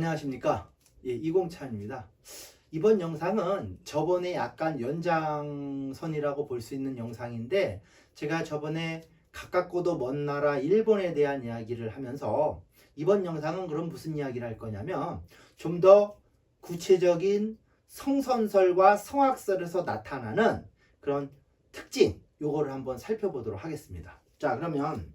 안녕하십니까. 예, 이공찬입니다. 이번 영상은 저번에 약간 연장선이라고 볼 수 있는 영상인데, 제가 저번에 가깝고도 먼 나라 일본에 대한 이야기를 하면서 이번 영상은 그럼 무슨 이야기를 할 거냐면, 좀 더 구체적인 성선설과 성악설에서 나타나는 그런 특징, 요거를 한번 살펴보도록 하겠습니다. 자, 그러면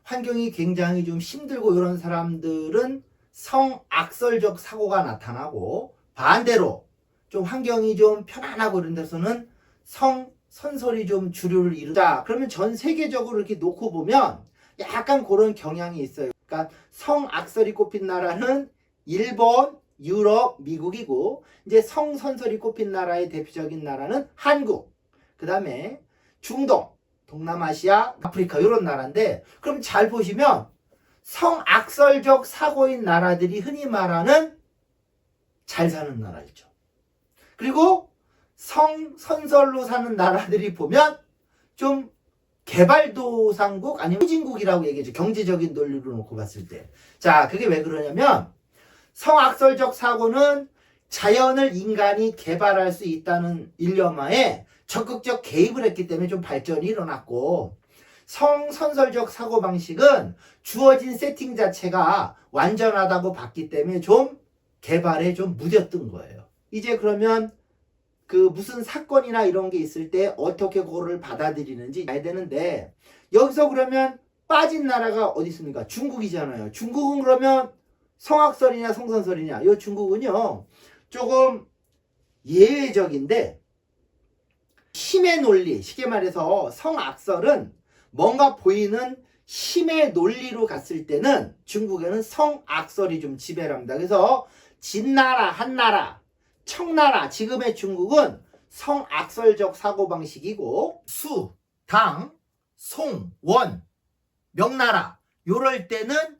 환경이 굉장히 좀 힘들고 이런 사람들은 성악설적 사고가 나타나고, 반대로 좀 환경이 좀 편안하고 이런 데서는 성선설이 좀 주류를 이루자. 그러면 전 세계적으로 이렇게 놓고 보면 약간 그런 경향이 있어요. 그러니까 성악설이 꼽힌 나라는 일본, 유럽, 미국이고, 이제 성선설이 꼽힌 나라의 대표적인 나라는 한국, 그 다음에 중동, 동남아시아, 아프리카 이런 나라인데, 그럼 잘 보시면 성악설적 사고인 나라들이 흔히 말하는 잘 사는 나라죠. 그리고 성선설로 사는 나라들이 보면 좀 개발도상국 아니면 후진국이라고 얘기하죠. 경제적인 논리로 놓고 봤을 때. 자, 그게 왜 그러냐면, 성악설적 사고는 자연을 인간이 개발할 수 있다는 일념하에 적극적 개입을 했기 때문에 좀 발전이 일어났고, 성선설적 사고방식은 주어진 세팅 자체가 완전하다고 봤기 때문에 좀 개발에 좀 무뎠던 거예요. 이제 그러면 그 무슨 사건이나 이런 게 있을 때 어떻게 그거를 받아들이는지 봐야 되는데, 여기서 그러면 빠진 나라가 어디 있습니까? 중국이잖아요. 중국은 그러면 성악설이냐 성선설이냐? 이 중국은요 조금 예외적인데, 힘의 논리, 쉽게 말해서 성악설은 뭔가 보이는 힘의 논리로 갔을 때는 중국에는 성악설이 좀 지배를 합니다. 그래서 진나라, 한나라, 청나라, 지금의 중국은 성악설적 사고방식이고, 수, 당, 송, 원, 명나라 요럴 때는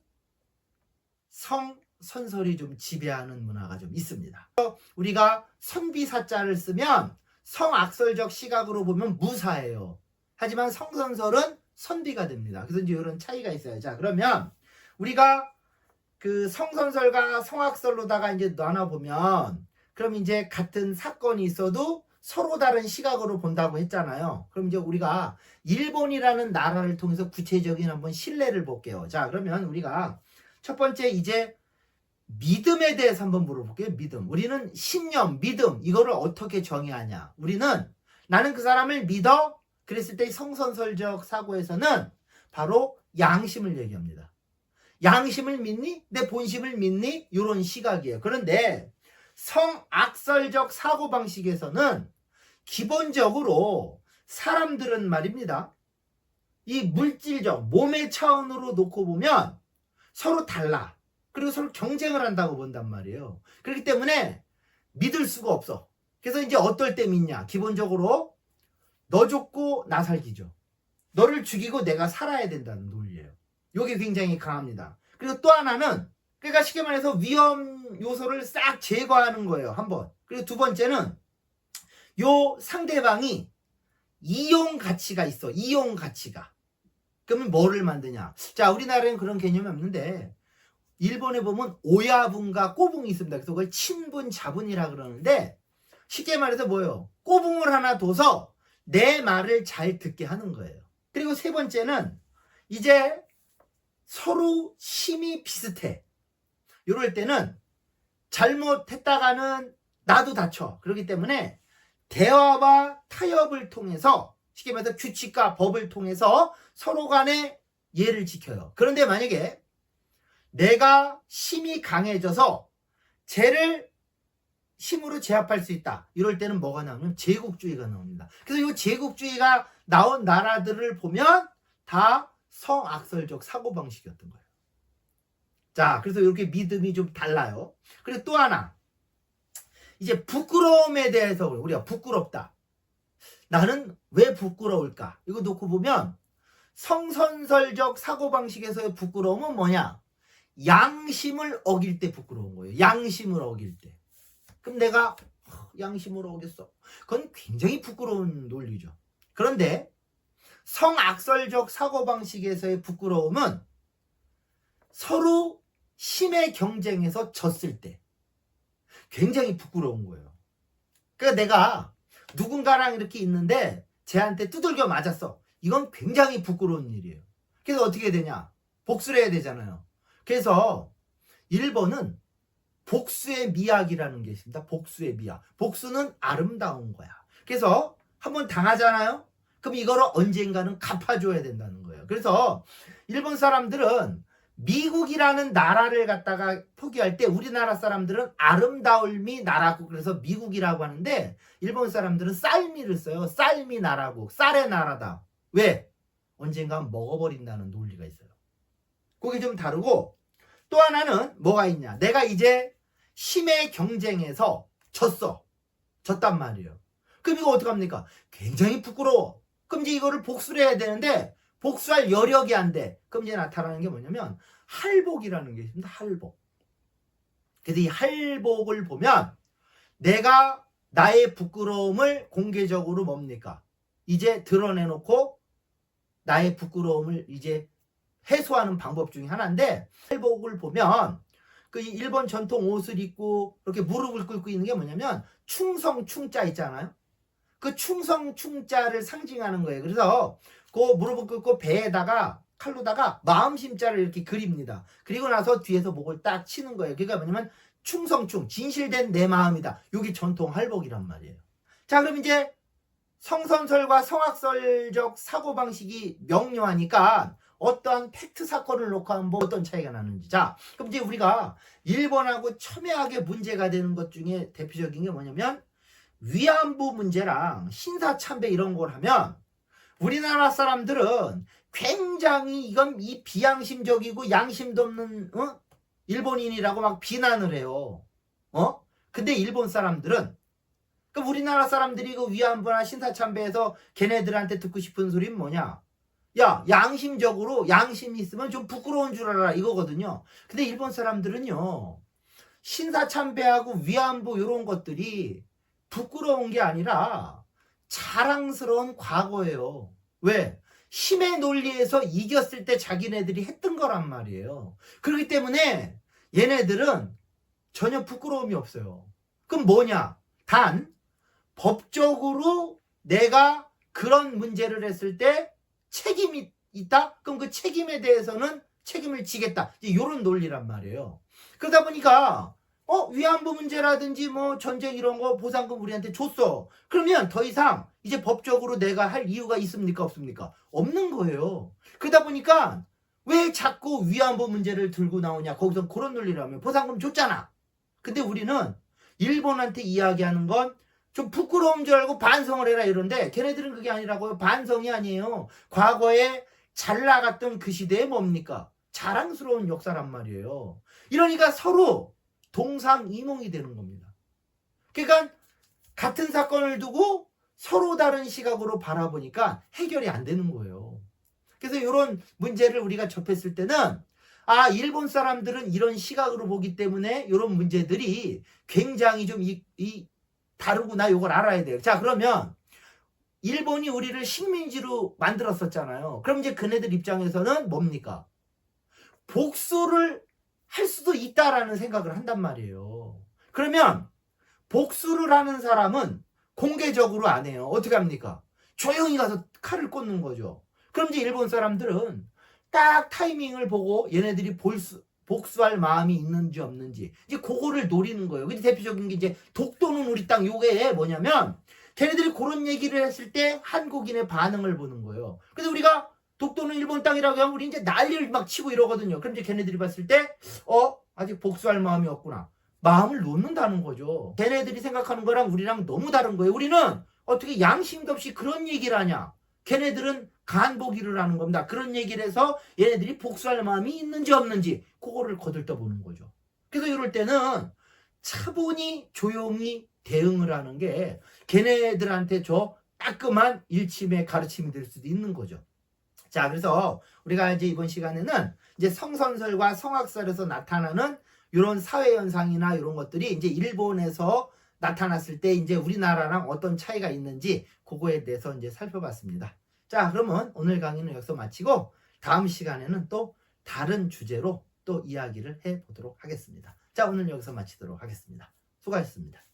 성선설이 좀 지배하는 문화가 좀 있습니다. 우리가 선비사자를 쓰면 성악설적 시각으로 보면 무사예요. 하지만 성선설은 선비가 됩니다. 그래서 이제 이런 차이가 있어요. 자, 그러면 우리가 그 성선설과 성악설로다가 이제 나눠보면, 그럼 이제 같은 사건이 있어도 서로 다른 시각으로 본다고 했잖아요. 그럼 이제 우리가 일본이라는 나라를 통해서 구체적인 한번 신뢰를 볼게요. 자, 그러면 우리가 첫 번째 이제 믿음에 대해서 한번 물어볼게요. 믿음. 우리는 신념, 믿음 이거를 어떻게 정의하냐. 우리는 나는 그 사람을 믿어. 그랬을 때 성선설적 사고에서는 바로 양심을 얘기합니다. 양심을 믿니? 내 본심을 믿니? 이런 시각이에요. 그런데 성악설적 사고방식에서는 기본적으로 사람들은 말입니다, 이 물질적 몸의 차원으로 놓고 보면 서로 달라. 그리고 서로 경쟁을 한다고 본단 말이에요. 그렇기 때문에 믿을 수가 없어. 그래서 이제 어떨 때 믿냐? 기본적으로 너 죽고 나 살기죠. 너를 죽이고 내가 살아야 된다는 논리예요. 이게 굉장히 강합니다. 그리고 또 하나는, 그러니까 쉽게 말해서 위험 요소를 싹 제거하는 거예요. 한번. 그리고 두 번째는 요 상대방이 이용 가치가 있어. 이용 가치가. 그러면 뭐를 만드냐? 자, 우리나라에는 그런 개념이 없는데 일본에 보면 오야분과 꼬붕이 있습니다. 그래서 그걸 친분 자분이라 그러는데, 쉽게 말해서 뭐예요? 꼬붕을 하나 둬서 내 말을 잘 듣게 하는 거예요. 그리고 세 번째는 이제 서로 힘이 비슷해. 이럴 때는 잘못했다가는 나도 다쳐. 그렇기 때문에 대화와 타협을 통해서, 쉽게 말해서 규칙과 법을 통해서 서로 간에 예를 지켜요. 그런데 만약에 내가 힘이 강해져서 쟤를 힘으로 제압할 수 있다. 이럴 때는 뭐가 나오냐면 제국주의가 나옵니다. 그래서 이 제국주의가 나온 나라들을 보면 다 성악설적 사고방식이었던 거예요. 자, 그래서 이렇게 믿음이 좀 달라요. 그리고 또 하나, 이제 부끄러움에 대해서 우리가 부끄럽다. 나는 왜 부끄러울까? 이거 놓고 보면 성선설적 사고방식에서의 부끄러움은 뭐냐? 양심을 어길 때 부끄러운 거예요. 양심을 어길 때. 그럼 내가 양심을 어겼어. 그건 굉장히 부끄러운 논리죠. 그런데 성악설적 사고방식에서의 부끄러움은 서로 힘의 경쟁에서 졌을 때 굉장히 부끄러운 거예요. 그러니까 내가 누군가랑 이렇게 있는데 쟤한테 두들겨 맞았어. 이건 굉장히 부끄러운 일이에요. 그래서 어떻게 되냐? 복수를 해야 되잖아요. 그래서 1번은 복수의 미학이라는 게 있습니다. 복수의 미학. 복수는 아름다운 거야. 그래서 한번 당하잖아요? 그럼 이거를 언젠가는 갚아줘야 된다는 거예요. 그래서 일본 사람들은 미국이라는 나라를 갖다가 포기할 때 우리나라 사람들은 아름다움이 나라고 그래서 미국이라고 하는데 일본 사람들은 쌀미를 써요. 쌀미 나라고. 쌀의 나라다. 왜? 언젠가 먹어버린다는 논리가 있어요. 그게 좀 다르고 또 하나는 뭐가 있냐. 내가 이제 힘의 경쟁에서 졌단 말이에요. 그럼 이거 어떡합니까? 굉장히 부끄러워. 그럼 이제 이거를 복수를 해야 되는데 복수할 여력이 안 돼. 그럼 이제 나타나는 게 뭐냐면 할복이라는 게 있습니다. 할복. 그래서 이 할복을 보면 내가 나의 부끄러움을 공개적으로 뭡니까? 이제 드러내놓고 나의 부끄러움을 이제 해소하는 방법 중에 하나인데 할복을 보면 그 일본 전통 옷을 입고 이렇게 무릎을 꿇고 있는 게 뭐냐면 충성 충자 있잖아요. 그 충성 충자를 상징하는 거예요. 그래서 그 무릎을 꿇고 배에다가 칼로다가 마음심자를 이렇게 그립니다. 그리고 나서 뒤에서 목을 딱 치는 거예요. 그러니까 뭐냐면 충성충 진실된 내 마음이다. 이게 전통 할복이란 말이에요. 자, 그럼 이제 성선설과 성악설적 사고방식이 명료하니까 어떠한 팩트 사건을 놓고 한번 어떤 차이가 나는지. 자, 그럼 이제 우리가 일본하고 첨예하게 문제가 되는 것 중에 대표적인 게 뭐냐면 위안부 문제랑 신사참배 이런 걸 하면 우리나라 사람들은 굉장히 이건 이 비양심적이고 양심도 없는 일본인이라고 막 비난을 해요. 근데 일본 사람들은 그럼 우리나라 사람들이 그 위안부나 신사참배에서 걔네들한테 듣고 싶은 소리는 뭐냐? 야, 양심적으로 양심이 있으면 좀 부끄러운 줄 알아 이거거든요. 근데 일본 사람들은요. 신사참배하고 위안부 이런 것들이 부끄러운 게 아니라 자랑스러운 과거예요. 왜? 힘의 논리에서 이겼을 때 자기네들이 했던 거란 말이에요. 그렇기 때문에 얘네들은 전혀 부끄러움이 없어요. 그럼 뭐냐? 단 법적으로 내가 그런 문제를 했을 때 책임이 있다? 그럼 그 책임에 대해서는 책임을 지겠다. 이런 논리란 말이에요. 그러다 보니까 위안부 문제라든지 뭐 전쟁 이런 거 보상금 우리한테 줬어. 그러면 더 이상 이제 법적으로 내가 할 이유가 있습니까? 없습니까? 없는 거예요. 그러다 보니까 왜 자꾸 위안부 문제를 들고 나오냐? 거기서 그런 논리라면 보상금 줬잖아. 근데 우리는 일본한테 이야기하는 건 좀 부끄러운 줄 알고 반성을 해라 이런데 걔네들은 그게 아니라고요. 반성이 아니에요. 과거에 잘 나갔던 그 시대에 뭡니까? 자랑스러운 역사란 말이에요. 이러니까 서로 동상이몽이 되는 겁니다. 그러니까 같은 사건을 두고 서로 다른 시각으로 바라보니까 해결이 안 되는 거예요. 그래서 이런 문제를 우리가 접했을 때는 일본 사람들은 이런 시각으로 보기 때문에 이런 문제들이 굉장히 좀 다르구나 이걸 알아야 돼요. 자, 그러면 일본이 우리를 식민지로 만들었었잖아요. 그럼 이제 그네들 입장에서는 뭡니까? 복수를 할 수도 있다라는 생각을 한단 말이에요. 그러면 복수를 하는 사람은 공개적으로 안 해요. 어떻게 합니까? 조용히 가서 칼을 꽂는 거죠. 그럼 이제 일본 사람들은 딱 타이밍을 보고 얘네들이 복수할 마음이 있는지 없는지 이제 그거를 노리는 거예요. 근데 대표적인 게 이제 독도는 우리 땅 요게 뭐냐면 걔네들이 그런 얘기를 했을 때 한국인의 반응을 보는 거예요. 그래서 우리가 독도는 일본 땅이라고 하면 우리 이제 난리를 막 치고 이러거든요. 그럼 이제 걔네들이 봤을 때 아직 복수할 마음이 없구나. 마음을 놓는다는 거죠. 걔네들이 생각하는 거랑 우리랑 너무 다른 거예요. 우리는 어떻게 양심도 없이 그런 얘기를 하냐. 걔네들은 간보기를 하는 겁니다. 그런 얘기를 해서 얘네들이 복수할 마음이 있는지 없는지 그거를 거들떠보는 거죠. 그래서 이럴 때는 차분히 조용히 대응을 하는 게 걔네들한테 저 따끔한 일침의 가르침이 될 수도 있는 거죠. 자, 그래서 우리가 이제 이번 시간에는 이제 성선설과 성악설에서 나타나는 이런 사회 현상이나 이런 것들이 이제 일본에서 나타났을 때 이제 우리나라랑 어떤 차이가 있는지 그거에 대해서 이제 살펴봤습니다. 자, 그러면 오늘 강의는 여기서 마치고 다음 시간에는 또 다른 주제로 또 또 이야기를 해보도록 하겠습니다. 자, 오늘 여기서 마치도록 하겠습니다. 수고하셨습니다.